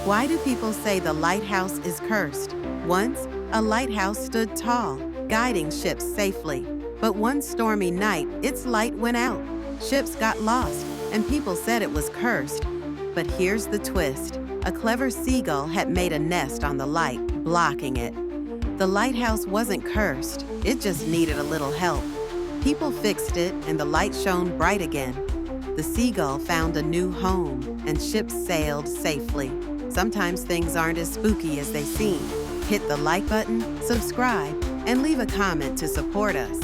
Why do people say the lighthouse is cursed? Once, a lighthouse stood tall, guiding ships safely. But one stormy night, its light went out. Ships got lost, and people said it was cursed. But here's the twist. A clever seagull had made a nest on the light, blocking it. The lighthouse wasn't cursed. It just needed a little help. People fixed it, and the light shone bright again. The seagull found a new home, and ships sailed safely. Sometimes things aren't as spooky as they seem. Hit the like button, subscribe, and leave a comment to support us.